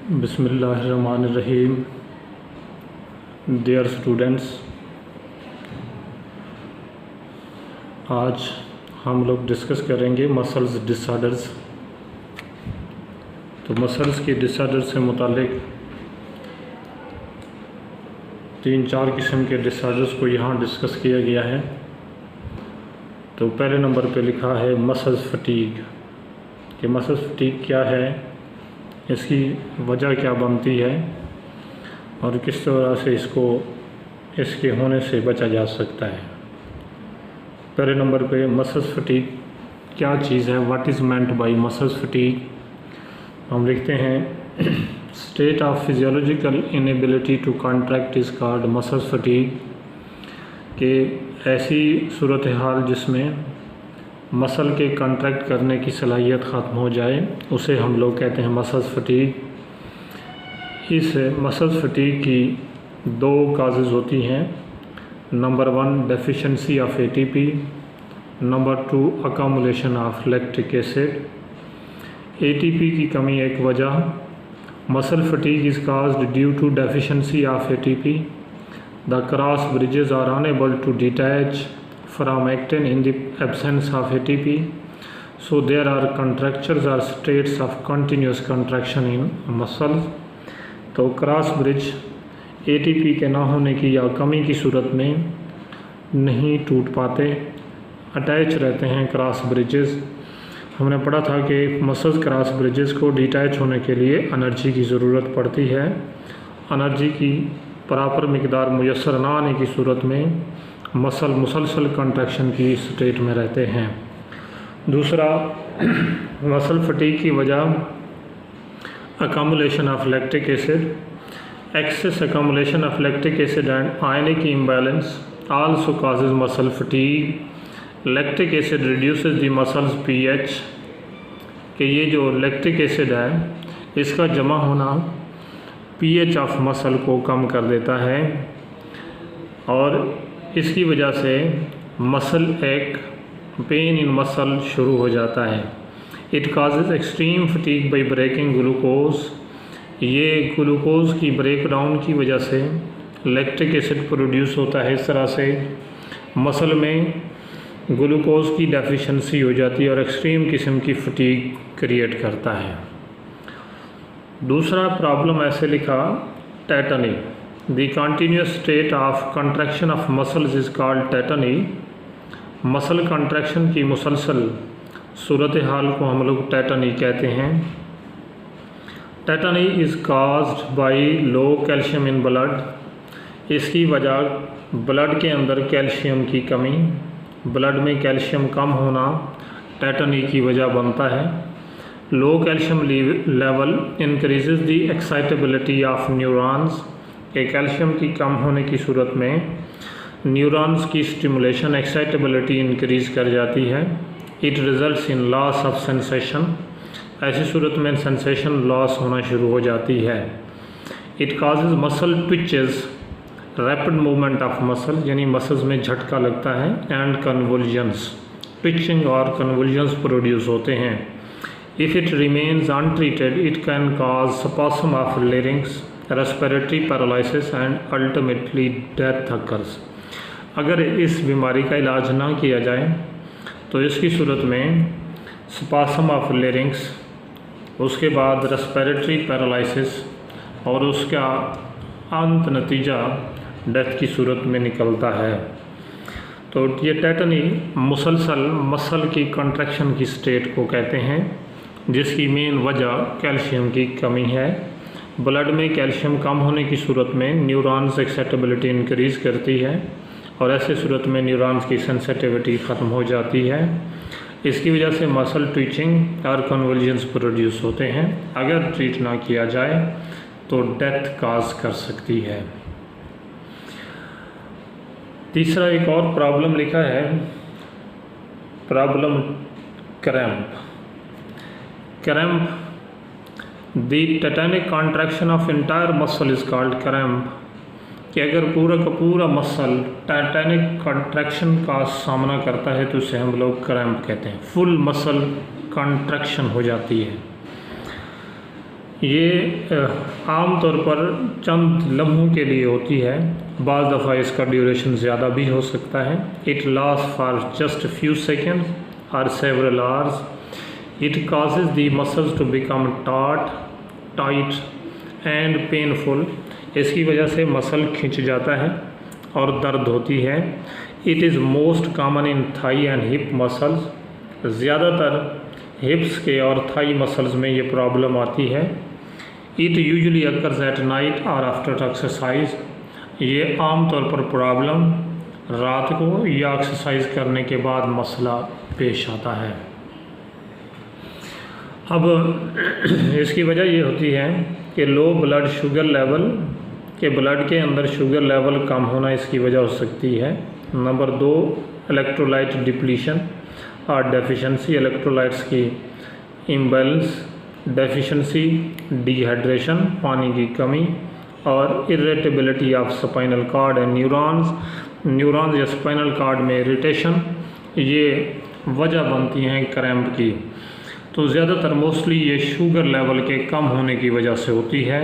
बिस्मिल्लाहिर्रहमानिर्रहीम। Dear students, आज हम लोग डिस्कस करेंगे मसल्स डिसऑर्डर्स। तो मसल्स के डिसऑर्डर से मुतालिक 3-4 किस्म के डिसऑर्डर्स को यहाँ डिस्कस किया गया है। तो पहले नंबर पे लिखा है मसल्स फटीग। कि मसल्स फटीग क्या है, इसकी वजह क्या बनती है और किस तरह से इसके होने से बचा जा सकता है। पहले नंबर पे मसल्स फटीग क्या चीज़ है, what is meant by muscles fatigue. हम लिखते हैं state of physiological inability to contract is called muscles fatigue. कि ऐसी सूरत हाल जिसमें मसल के कॉन्ट्रैक्ट करने की सलाहियत ख़त्म हो जाए उसे हम लोग कहते हैं मसल्स फटीग। इस मसल्स फटीग की 2 काजेज़ होती हैं। Number 1 deficiency of ATP, number 2 accumulation of lactic acid. ATP की कमी एक वजह। Muscle fatigue is caused due to deficiency of ATP. The cross bridges are unable to detach from actin in the absence of ATP, so there are contractures or states of continuous contraction in muscles। तो cross bridge ATP के ना होने की या कमी की सूरत में नहीं टूट पाते, अटैच रहते हैं क्रॉस ब्रिजेस। हमने पढ़ा था कि मसल्स क्रॉस ब्रिजेस को डिटैच होने के लिए एनर्जी की ज़रूरत पड़ती है। एनर्जी की प्रॉपर मिकदार मुयस्सर ना आने की सूरत में मसल मुसलसल कंट्रैक्शन की स्टेट में रहते हैं। दूसरा, मसल फटीग की वजह accumulation of lactic acid. Excess accumulation of lactic acid and ionic imbalance also causes muscle fatigue. Lactic acid reduces the muscles pH. कि ये जो लैक्टिक एसिड है इसका जमा होना पीएच ऑफ मसल को कम कर देता है और इसकी वजह से मसल एक पेन इन मसल शुरू हो जाता है। It causes extreme fatigue by breaking glucose. ये ग्लूकोज की ब्रेक डाउन की वजह से लैक्टिक एसिड प्रोड्यूस होता है। इस तरह से मसल में ग्लूकोज की डेफिशिएंसी हो जाती है और एक्सट्रीम किस्म की फटीग क्रिएट करता है। दूसरा प्रॉब्लम ऐसे लिखा tetani. The continuous state of contraction of muscles is called tetany। Muscle contraction की मुसलसल सूरत हाल को हम लोग टेटनी कहते हैं। Tetani is caused by law calcium in blood. इसकी वजह ब्लड के अंदर कैल्शियम की कमी, ब्लड में कैल्शियम कम होना टेटनी की वजह बनता है। Low calcium level increases the excitability of neurons. के कैल्शियम की कम होने की सूरत में न्यूरॉन्स की स्टिमुलेशन एक्साइटेबिलिटी इंक्रीज़ कर जाती है। It results in loss of sensation. ऐसी सूरत में सेंसेशन लॉस होना शुरू हो जाती है। It causes muscle twitches, rapid movement of muscle, यानी मसल्स में झटका लगता है, एंड कन्वुल्जन्स। ट्विचिंग और कन्वुल्जन्स प्रोड्यूस होते हैं। If it remains untreated it can cause spasm of larynx, respiratory paralysis and ultimately death occurs. अगर इस बीमारी का इलाज ना किया जाए तो इसकी सूरत में स्पास्म ऑफ लेरिंग्स, उसके बाद रेस्पिरेटरी पैरालिसिस और उसका अंत नतीजा डेथ की सूरत में निकलता है। तो ये टेटनी मुसलसल मसल की कंट्रैक्शन की स्टेट को कहते हैं जिसकी मेन वजह कैल्शियम की कमी है। ब्लड में कैल्शियम कम होने की सूरत में न्यूरॉन्स एक्साइटेबिलिटी इंक्रीज़ करती है और ऐसे सूरत में न्यूरॉन्स की सेंसिटिविटी ख़त्म हो जाती है। इसकी वजह से मसल ट्विचिंग और कन्वल्जन्स प्रोड्यूस होते हैं। अगर ट्रीट ना किया जाए तो डेथ काज कर सकती है। तीसरा एक और प्रॉब्लम लिखा है, problem cramp. Cramp, the tetanic contraction of entire muscle is called cramp. कि अगर पूरा का पूरा मसल टेटेनिक कॉन्ट्रैक्शन का सामना करता है तो उसे हम लोग क्रैम्प कहते हैं। फुल मसल कॉन्ट्रैक्शन हो जाती है। ये आम तौर पर चंद लम्हों के लिए होती है, बाज़ दफ़ा इसका ड्यूरेशन ज़्यादा भी हो सकता है। It last for just few seconds और several hours. It causes the muscles to become tight and painful. इसकी वजह से मसल खिंच जाता है और दर्द होती है। It is most common in thigh and hip muscles. ज़्यादातर हिप्स के और थाई मसल्स में ये प्रॉब्लम आती है। It usually occurs at night और आफ्टर एक्सरसाइज। ये आम तौर पर प्रॉब्लम रात को या एक्सरसाइज करने के बाद मसला पेश आता है। अब इसकी वजह ये होती है कि लो ब्लड शुगर लेवल के ब्लड के अंदर शुगर लेवल कम होना इसकी वजह हो सकती है। नंबर 2, इलेक्ट्रोलाइट डिप्लीशन और डेफिशिएंसी। इलेक्ट्रोलाइट्स की इम्बैलेंस, डेफिशिएंसी, डिहाइड्रेशन, पानी की कमी और irritability of spinal cord and neurons या स्पाइनल कॉर्ड में इरिटेशन, ये वजह बनती हैं क्रैम्प की। तो ज़्यादातर मोस्टली ये शुगर लेवल के कम होने की वजह से होती है।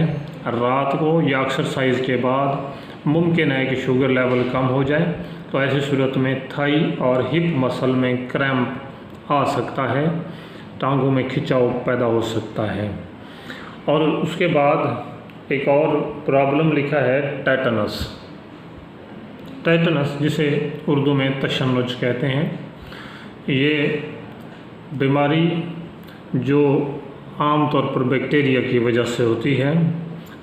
रात को या एक्सरसाइज के बाद मुमकिन है कि शुगर लेवल कम हो जाए, तो ऐसी सूरत में थाई और हिप मसल में क्रैम्प आ सकता है, टांगों में खिंचाव पैदा हो सकता है। और उसके बाद एक और प्रॉब्लम लिखा है टेटनस। टेटनस जिसे उर्दू में तशन्नुज कहते हैं, ये बीमारी जो आम तौर पर बैक्टीरिया की वजह से होती है,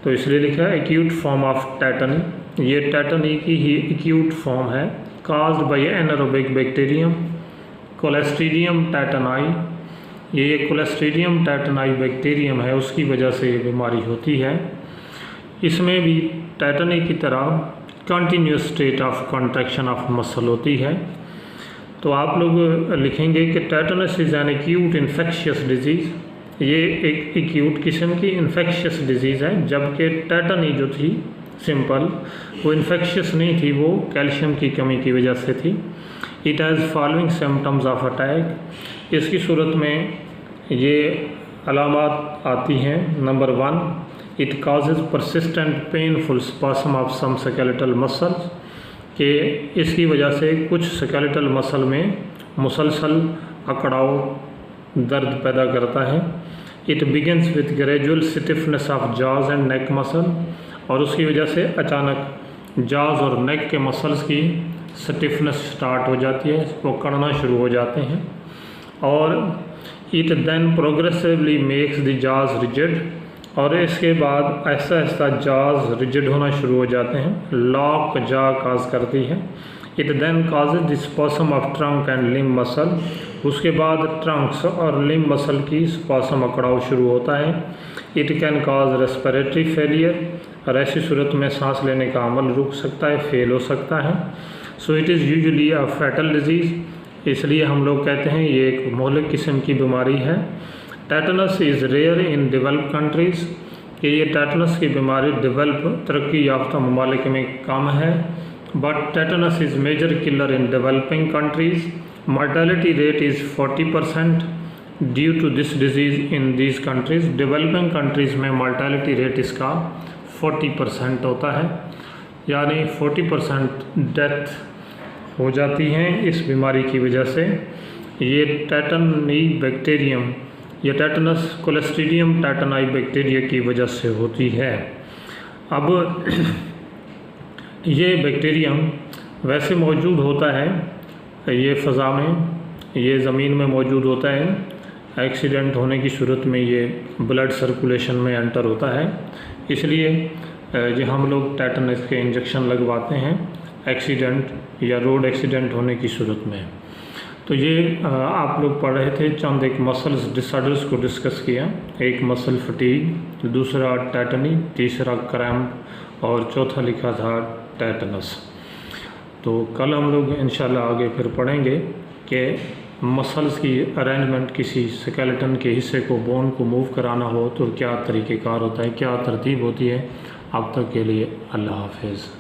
तो इसलिए लिखा है एक्यूट फॉर्म ऑफ टेटनी। ये टेटनी की ही एक्यूट फॉर्म है, caused by anaerobic bacterium clostridium टेटनाई। ये क्लोस्ट्रीडियम टेटनाई बैक्टीरियम है, उसकी वजह से ये बीमारी होती है। इसमें भी टेटनी की तरह continuous state of contraction of muscle होती है। तो आप लोग लिखेंगे कि tetanus is an acute infectious disease. ये एक एक्यूट किस्म की इन्फेक्शियस डिजीज़ है, जबकि टेटनी जो थी सिंपल, वो इन्फेक्शियस नहीं थी, वो कैल्शियम की कमी की वजह से थी। It has following symptoms of attack. इसकी सूरत में ये अलामात आती हैं। Number 1, it causes persistent painful spasm of some skeletal muscles, कि इसकी वजह से कुछ स्केलेटल मसल में मुसलसल अकड़ाव दर्द पैदा करता है। It begins with gradual stiffness of jaws and neck muscle, और उसकी वजह से अचानक जॉज और नेक के मसल्स की स्टिफनेस स्टार्ट हो जाती है, वो कड़ना शुरू हो जाते हैं। और it then progressively makes the jaws rigid, और इसके बाद ऐसा ऐसा जॉज रिजिड होना शुरू हो जाते हैं, लॉक जॉ काज करती है। It then causes the spasm of trunk and limb muscle, उसके बाद ट्रंक्स और लिम्ब मसल की स्पास्म अकड़ाव शुरू होता है। It can cause respiratory failure, और ऐसी सूरत में सांस लेने का अमल रुक सकता है, फेल हो सकता है। So it is usually a fatal disease, इसलिए हम लोग कहते हैं ये एक मोहलिक किस्म की बीमारी है। Tetanus is rare in develop countries, कि ये टेटनस की बीमारी डेवलप तरक्की याफ्ता ममालिक में कम है। But tetanus is major killer in developing countries. Mortality rate is 40% due to this disease in these countries. Developing countries में मॉर्टेलिटी रेट इसका 40% होता है, यानी 40% डेथ हो जाती हैं इस बीमारी की वजह से। ये टेटनी बैक्टीरियम या टेटनस क्लोस्ट्रीडियम टेटनाई बैक्टीरिया की वजह से होती है। अब ये बैक्टीरियम वैसे मौजूद होता है, ये फ़ज़ा में, ये ज़मीन में मौजूद होता है। एक्सीडेंट होने की सूरत में ये ब्लड सर्कुलेशन में एंटर होता है, इसलिए जो हम लोग टेटनस के इंजेक्शन लगवाते हैं एक्सीडेंट या रोड एक्सीडेंट होने की सूरत में। तो ये आप लोग पढ़ रहे थे, चंद एक मसल्स डिसऑर्डर्स को डिस्कस किया। एक मसल फटीग, दूसरा टेटनी, तीसरा क्रैम्प और चौथा लिखा था टेटनस। तो कल हम लोग इंशाल्लाह आगे फिर पढ़ेंगे कि मसल्स की अरेंजमेंट, किसी स्केलेटन के हिस्से को, बोन को मूव कराना हो तो क्या तरीक़ेकार होता है, क्या तरतीब होती है। अब तक के लिए अल्लाह हाफ़िज़।